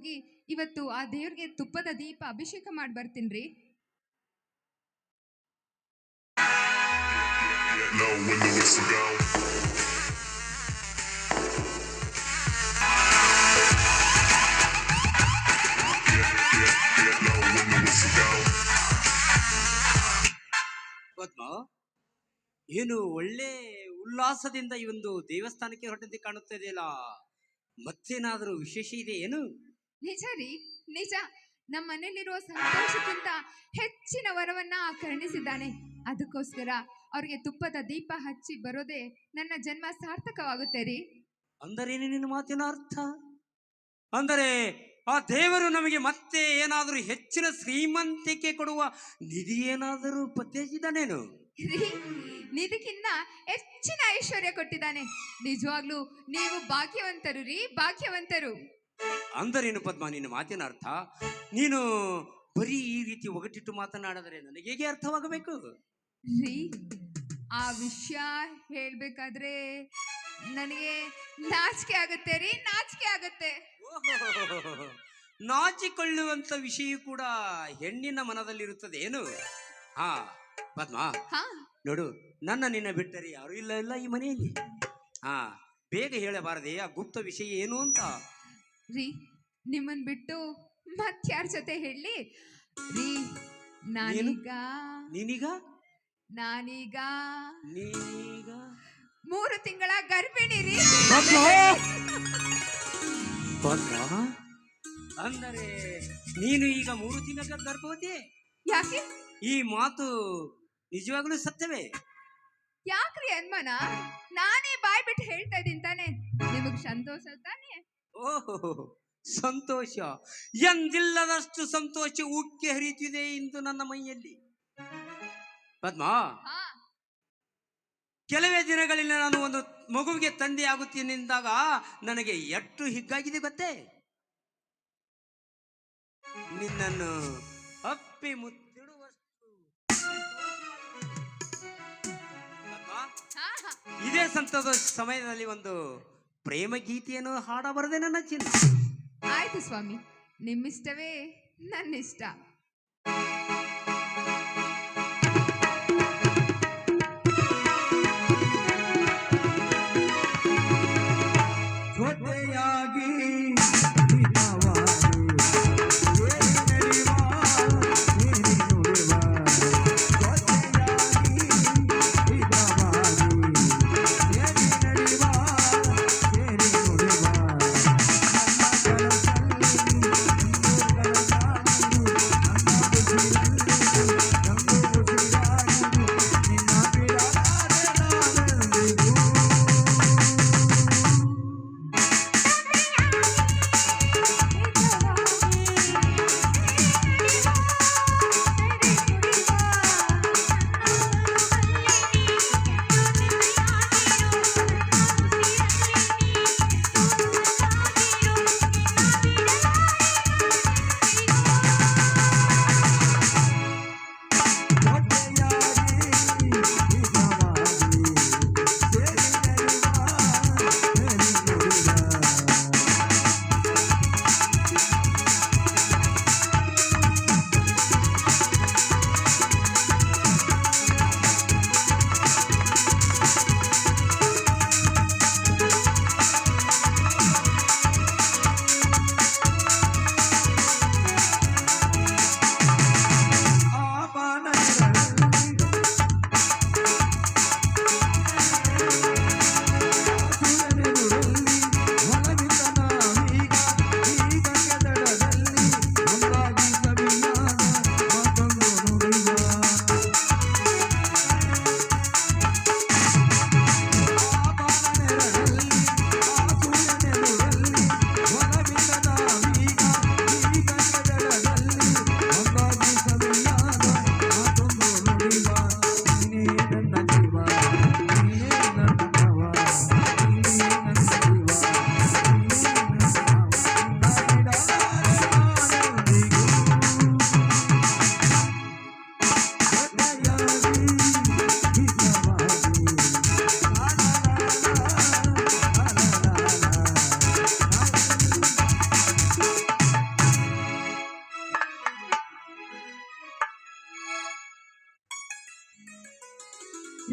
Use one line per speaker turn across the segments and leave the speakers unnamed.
ಹೋಗಿ ಇವತ್ತು ಆ ದೇವ್ರಿಗೆ ತುಪ್ಪದ ದೀಪ ಅಭಿಷೇಕ ಮಾಡಿ ಬರ್ತೀನ್ರಿ.
ಪದ್ಮ, ಏನು ಒಳ್ಳೆ ಉಲ್ಲಾಸದಿಂದ ಈ ಒಂದು ದೇವಸ್ಥಾನಕ್ಕೆ ಹೊರಟಂತೆ ಕಾಣುತ್ತಿದೆಯಲ್ಲ, ಮತ್ತೇನಾದರೂ ವಿಶೇಷ ಇದೆ ಏನು?
ನಿಜ ರೀ, ನಿಜ. ನಮ್ಮ ಮನೇಲಿರುವ ಸಂತೋಷಕ್ಕಿಂತ ಹೆಚ್ಚಿನ ವರವನ್ನ ಕರುಣಿಸಿದ್ದಾನೆ. ಅದಕ್ಕೋಸ್ಕರ ಅವ್ರಿಗೆ ತುಪ್ಪದ ದೀಪ ಹಚ್ಚಿ ಬರೋದೇ ನನ್ನ ಜನ್ಮ ಸಾರ್ಥಕವಾಗುತ್ತೆ ರೀ.
ಅಂದರೇನು ನಿನ್ನ ಮಾತಿನ ಅರ್ಥ? ಅಂದರೆ ಆ ದೇವರು ನಮಗೆ ಮತ್ತೆ ಏನಾದರೂ ಹೆಚ್ಚಿನ ಶ್ರೀಮಂತಿಕೆ ಕೊಡುವ ನಿಧಿ ಏನಾದರೂ ಪತ್ತೆಯಿದ್ದಾನೇನು?
ನಿಧಿಗಿನ್ನ ಹೆಚ್ಚಿನ ಐಶ್ವರ್ಯ ಕೊಟ್ಟಿದ್ದಾನೆ. ನಿಜವಾಗ್ಲೂ ನೀವು ಭಾಗ್ಯವಂತರು ರೀ, ಭಾಗ್ಯವಂತರು.
ಅಂದರೇನು ಪದ್ಮ ನಿನ್ನ ಮಾತಿನ ಅರ್ಥ? ನೀನು ಬರೀ ಈ ರೀತಿ ಒಗಟಿಟ್ಟು ಮಾತನಾಡಿದರೆ ನನಗೆ ಹೇಗೆ ಅರ್ಥವಾಗಬೇಕು
ರೀ? ಆ ವಿಷಯ ಹೇಳ್ಬೇಕಾದ್ರೆ ನನಗೆ ನಾಚಿಕೆ ಆಗುತ್ತೆ ರೀ, ನಾಚಿಕೆ ಆಗುತ್ತೆ.
ನಾಚಿಕೊಳ್ಳುವಂತ ವಿಷಯ ಕೂಡ ಹೆಣ್ಣಿನ ಮನದಲ್ಲಿರುತ್ತದೆ ಏನು? ಹಾ ಪದ್ಮ, ನೋಡು, ನಿನ್ನ ಬಿಟ್ಟರೆ ಯಾರು ಇಲ್ಲ ಈ ಮನೆಯಲ್ಲಿ. ಹಾ, ಬೇಗ ಹೇಳಬಾರದೆ ಆ ಗುಪ್ತ ವಿಷಯ ಏನು ಅಂತ?
ರೀ, ನಿಮ್ಮನ್ ಬಿಟ್ಟು ಮತ್ತಾರ ಜೊತೆ ಹೇಳಿ ರೀ? ನಾನೀಗ 3 ತಿಂಗಳ ಗರ್ಭಿಣಿ ರೀ.
ಅಂದರೆ ನೀನು ಈಗ 3 ತಿಂಗಳ ಗರ್ಭವತಿ?
ಯಾಕೆ?
ಈ ಮಾತು ನಿಜವಾಗ್ಲೂ ಸತ್ಯವೇ?
ಯಾಕ್ರಿ ಅನ್ಮಾನ? ನಾನೇ ಬಾಯ್ ಬಿಟ್ಟು ಹೇಳ್ತಾ ಇದ್ದೀನಿ ತಾನೆ. ನಿಮಗ್ ಸಂತೋಷ ತಾನೆ?
ಓಹೋ, ಸಂತೋಷ ಎಂದಿಲ್ಲದಷ್ಟು ಸಂತೋಷ ಉಕ್ಕಿ ಹರಿಯುತ್ತಿದೆ ಇಂದು ನನ್ನ ಮೈಯಲ್ಲಿ. ಪದ್ಮ, ಕೆಲವೇ ದಿನಗಳಲ್ಲಿ ನಾನು ಒಂದು ಮಗುವಿಗೆ ತಂದೆ ಆಗುತ್ತೇನೆಂದಾಗ ನನಗೆ ಎಷ್ಟು ಹಿಗ್ಗಾಗಿದೆ ಗೊತ್ತೇ? ನಿನ್ನನ್ನು ಅಪ್ಪಿ ಮುತ್ತಿಡುವಷ್ಟು. ಇದೇ ಸಂತೋಷ ಸಮಯದಲ್ಲಿ ಒಂದು ಪ್ರೇಮ ಗೀತೆಯನ್ನು ಹಾಡಬಾರದೆ ನನ್ನ ಚಿನ್ನ?
ಆಯ್ತು ಸ್ವಾಮಿ, ನಿಮ್ಮಿಷ್ಟವೇ ನನ್ನಿಷ್ಟ.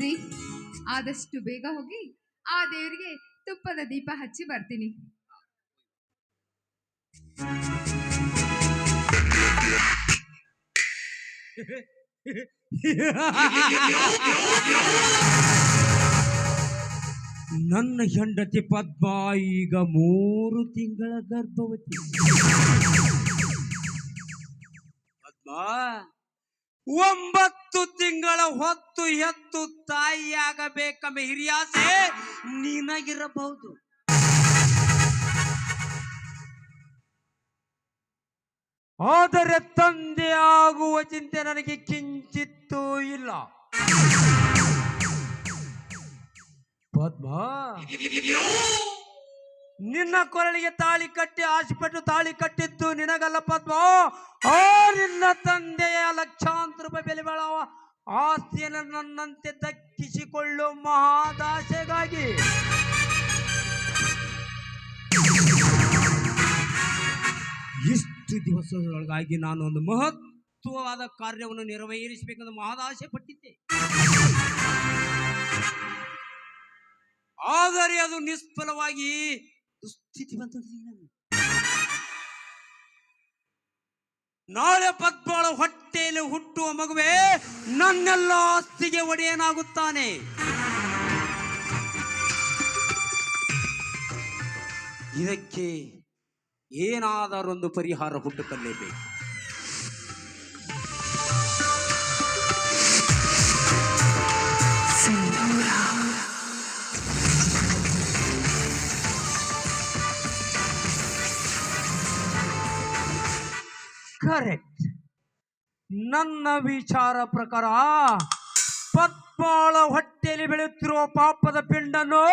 ರೀ, ಆದಷ್ಟು ಬೇಗ ಹೋಗಿ ಆ ದೇವರಿಗೆ ತುಪ್ಪದ ದೀಪ ಹಚ್ಚಿ ಬರ್ತೀನಿ.
ನನ್ನ ಹೆಂಡತಿ ಪದ್ಮ ಈಗ 3 ತಿಂಗಳ ಗರ್ಭವತಿ. ಪದ್ಮ 9 ತಿಂಗಳ ಹೊತ್ತು ಹೆತ್ತು ತಾಯಿಯಾಗಬೇಕೆಂಬ ಹಿರಿಯಾಸೆ ನಿನಗಿರಬಹುದು. ಆದರೆ ತಂದೆ ಆಗುವ ಚಿಂತೆ ನನಗೆ ಕಿಂಚಿತ್ತೂ ಇಲ್ಲ. ಪದ್ಮ, ನಿನ್ನ ಕೊರಳಿಗೆ ತಾಳಿ ಕಟ್ಟಿ ಆಶೆಪಟ್ಟು ತಾಳಿ ಕಟ್ಟಿದ್ದು ನಿನಗಲ್ಲ ಪದ್ಮ, ಆ ನಿನ್ನ ತಂದೆಯ ಲಕ್ಷಾಂತರ ರೂಪಾಯಿ ಬೆಲೆ ಬಾಳುವ ಆಸ್ತಿಯನ್ನು ನನ್ನಂತೆ ದಕ್ಕಿಸಿಕೊಳ್ಳುವ ಮಹಾದಾಸೆಗಾಗಿ. ಇಷ್ಟು ದಿವಸದೊಳಗಾಗಿ ನಾನು ಒಂದು ಮಹತ್ವವಾದ ಕಾರ್ಯವನ್ನು ನೆರವೇರಿಸಬೇಕೆಂದು ಮಹದಾಸೆ ಪಟ್ಟಿದ್ದೆ. ಆದರೆ ಅದು ನಿಷ್ಫಲವಾಗಿ ದುಸ್ಥಿತಿ ಬಂತು. ನಾಳೆ ಪದ್ಮಳ ಹೊಟ್ಟೆಯಲ್ಲಿ ಹುಟ್ಟುವ ಮಗುವೆ ನನ್ನೆಲ್ಲ ಆಸ್ತಿಗೆ ಒಡೆಯನಾಗುತ್ತಾನೆ. ಇದಕ್ಕೆ ಏನಾದರೊಂದು ಪರಿಹಾರ ಹುಟ್ಟುಕೊಳ್ಳಲೇಬೇಕು. ಕರೆಕ್ಟ್. ನನ್ನ ವಿಚಾರ ಪ್ರಕಾರ ಪದ್ಮಾಳ ಹೊಟ್ಟೆಯಲ್ಲಿ ಬೆಳೆಯುತ್ತಿರುವ ಪಾಪದ ಪಿಂಡನ್ನು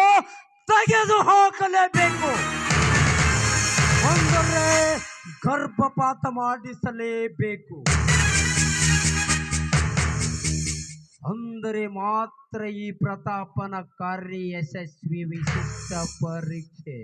ತೆಗೆದು ಹಾಕಲೇಬೇಕು. ಅಂದರೆ ಗರ್ಭಪಾತ ಮಾಡಿಸಲೇಬೇಕು. ಅಂದರೆ ಮಾತ್ರ ಈ ಪ್ರತಾಪನ ಕಾರ್ಯ ಯಶಸ್ವಿ. ವಿಶಿಷ್ಟ ಪರೀಕ್ಷೆ.